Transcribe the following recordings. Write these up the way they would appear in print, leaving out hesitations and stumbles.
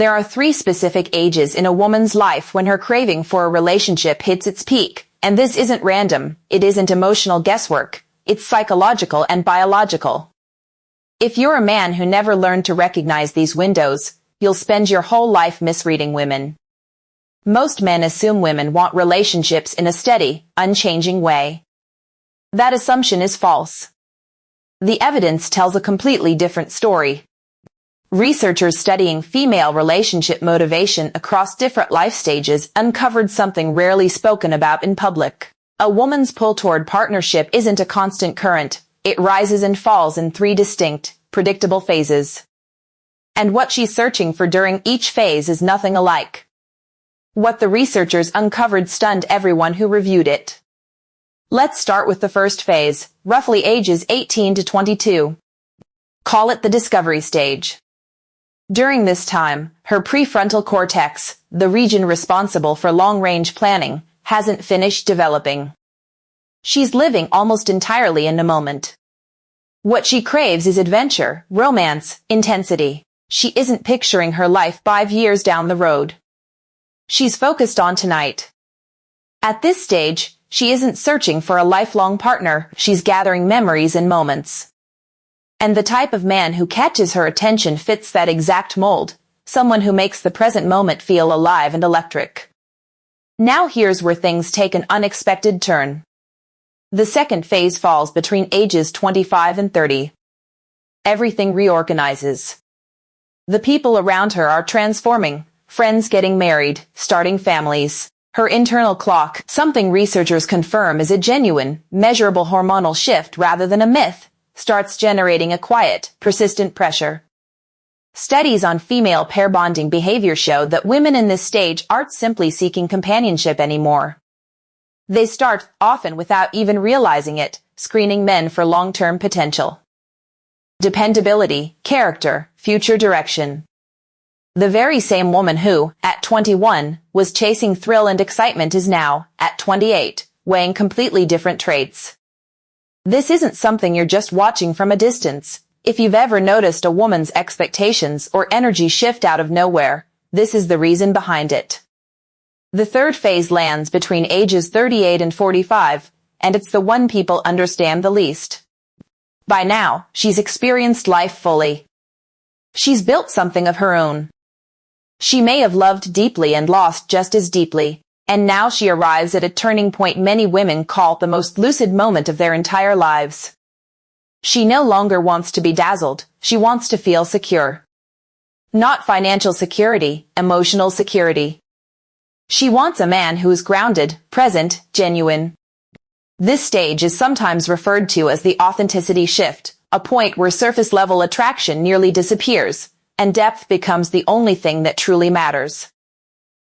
There are 3 specific ages in a woman's life when her craving for a relationship hits its peak, and this isn't random, it isn't emotional guesswork, it's psychological and biological. If you're a man who never learned to recognize these windows, you'll spend your whole life misreading women. Most men assume women want relationships in a steady, unchanging way. That assumption is false. The evidence tells a completely different story. Researchers studying female relationship motivation across different life stages uncovered something rarely spoken about in public. A woman's pull toward partnership isn't a constant current. It rises and falls in 3 distinct, predictable phases. And what she's searching for during each phase is nothing alike. What the researchers uncovered stunned everyone who reviewed it. Let's start with the first phase, roughly ages 18 to 22. Call it the discovery stage. During this time, her prefrontal cortex, the region responsible for long-range planning, hasn't finished developing. She's living almost entirely in the moment. What she craves is adventure, romance, intensity. She isn't picturing her life 5 years down the road. She's focused on tonight. At this stage, she isn't searching for a lifelong partner, she's gathering memories and moments. And the type of man who catches her attention fits that exact mold, someone who makes the present moment feel alive and electric. Now here's where things take an unexpected turn. The second phase falls between ages 25 and 30. Everything reorganizes. The people around her are transforming, friends getting married, starting families. Her internal clock, something researchers confirm is a genuine, measurable hormonal shift rather than a myth, starts generating a quiet, persistent pressure. Studies on female pair bonding behavior show that women in this stage aren't simply seeking companionship anymore. They start, often without even realizing it, screening men for long-term potential. Dependability, character, future direction. The very same woman who, at 21, was chasing thrill and excitement is now, at 28, weighing completely different traits. This isn't something you're just watching from a distance. If you've ever noticed a woman's expectations or energy shift out of nowhere, this is the reason behind it. The third phase lands between ages 38 and 45, and it's the one people understand the least. By now, she's experienced life fully. She's built something of her own. She may have loved deeply and lost just as deeply, and now she arrives at a turning point many women call the most lucid moment of their entire lives. She no longer wants to be dazzled, she wants to feel secure. Not financial security, emotional security. She wants a man who is grounded, present, genuine. This stage is sometimes referred to as the authenticity shift, a point where surface-level attraction nearly disappears, and depth becomes the only thing that truly matters.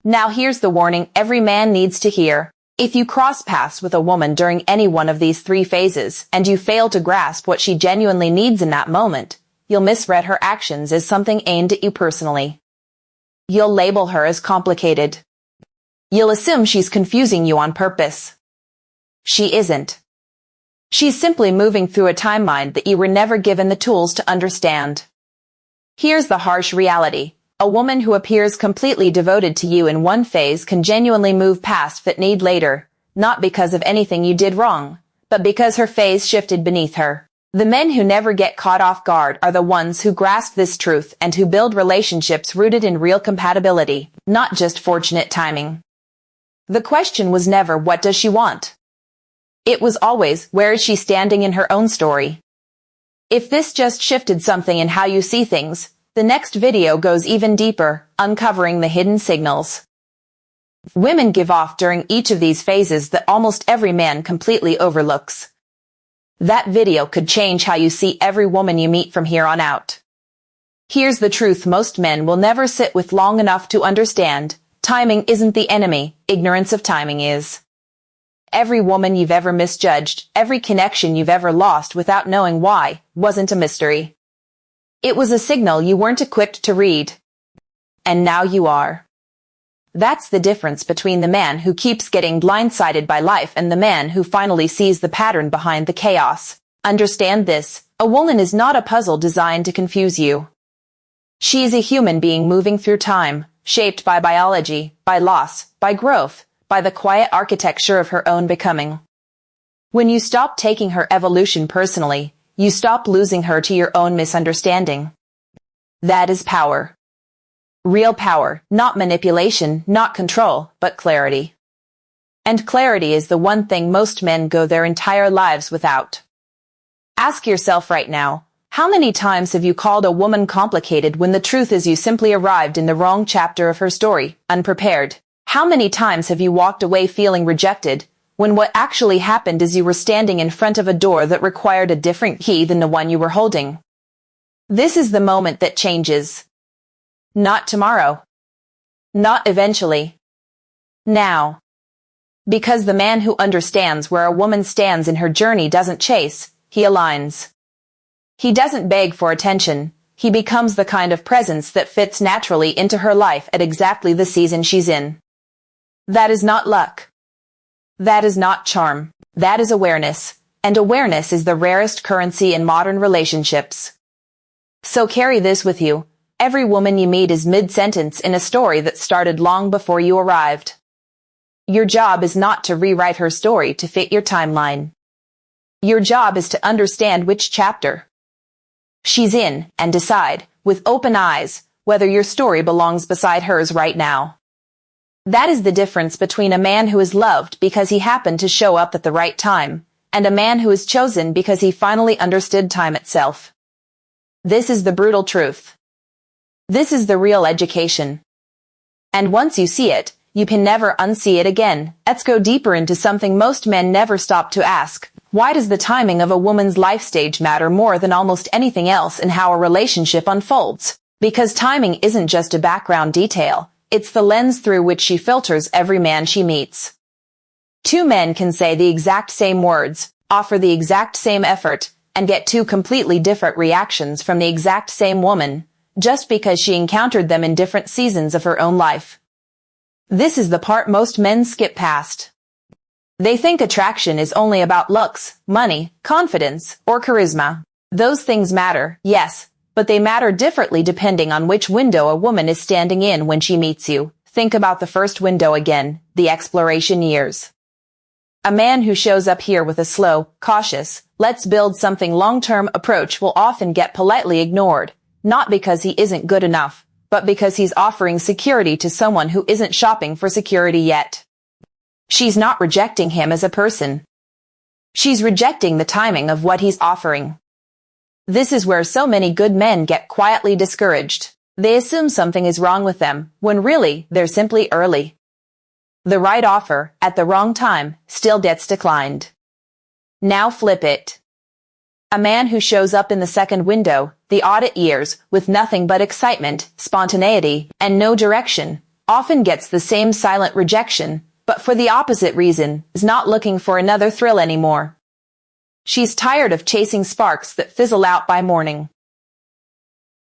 Now here's the warning every man needs to hear. If you cross paths with a woman during any one of these 3 phases, and you fail to grasp what she genuinely needs in that moment, you'll misread her actions as something aimed at you personally. You'll label her as complicated. You'll assume she's confusing you on purpose. She isn't. She's simply moving through a timeline that you were never given the tools to understand. Here's the harsh reality. A woman who appears completely devoted to you in one phase can genuinely move past that need later, not because of anything you did wrong, but because her phase shifted beneath her. The men who never get caught off guard are the ones who grasp this truth and who build relationships rooted in real compatibility, not just fortunate timing. The question was never, what does she want? It was always, where is she standing in her own story? If this just shifted something in how you see things, the next video goes even deeper, uncovering the hidden signals women give off during each of these phases that almost every man completely overlooks. That video could change how you see every woman you meet from here on out. Here's the truth most men will never sit with long enough to understand. Timing isn't the enemy, ignorance of timing is. Every woman you've ever misjudged, every connection you've ever lost without knowing why, wasn't a mystery. It was a signal you weren't equipped to read. And now you are. That's the difference between the man who keeps getting blindsided by life and the man who finally sees the pattern behind the chaos. Understand this, a woman is not a puzzle designed to confuse you. She is a human being moving through time, shaped by biology, by loss, by growth, by the quiet architecture of her own becoming. When you stop taking her evolution personally, you stop losing her to your own misunderstanding. That is power. Real power, not manipulation, not control, but clarity. And clarity is the one thing most men go their entire lives without. Ask yourself right now, how many times have you called a woman complicated when the truth is you simply arrived in the wrong chapter of her story, unprepared? How many times have you walked away feeling rejected, when what actually happened is you were standing in front of a door that required a different key than the one you were holding? This is the moment that changes. Not tomorrow. Not eventually. Now. Because the man who understands where a woman stands in her journey doesn't chase, he aligns. He doesn't beg for attention. He becomes the kind of presence that fits naturally into her life at exactly the season she's in. That is not luck. That is not charm. That is awareness. And awareness is the rarest currency in modern relationships. So carry this with you. Every woman you meet is mid-sentence in a story that started long before you arrived. Your job is not to rewrite her story to fit your timeline. Your job is to understand which chapter she's in and decide, with open eyes, whether your story belongs beside hers right now. That is the difference between a man who is loved because he happened to show up at the right time, and a man who is chosen because he finally understood time itself. This is the brutal truth. This is the real education. And once you see it, you can never unsee it again. Let's go deeper into something most men never stop to ask. Why does the timing of a woman's life stage matter more than almost anything else in how a relationship unfolds? Because timing isn't just a background detail. It's the lens through which she filters every man she meets. Two men can say the exact same words, offer the exact same effort, and get two completely different reactions from the exact same woman, just because she encountered them in different seasons of her own life. This is the part most men skip past. They think attraction is only about looks, money, confidence, or charisma. Those things matter, yes, but they matter differently depending on which window a woman is standing in when she meets you. Think about the first window again, the exploration years. A man who shows up here with a slow, cautious, let's build something long-term approach will often get politely ignored, not because he isn't good enough, but because he's offering security to someone who isn't shopping for security yet. She's not rejecting him as a person. She's rejecting the timing of what he's offering. This is where so many good men get quietly discouraged. They assume something is wrong with them, when really, they're simply early. The right offer, at the wrong time, still gets declined. Now flip it. A man who shows up in the second window, the audit years, with nothing but excitement, spontaneity, and no direction, often gets the same silent rejection, but for the opposite reason, is not looking for another thrill anymore. She's tired of chasing sparks that fizzle out by morning.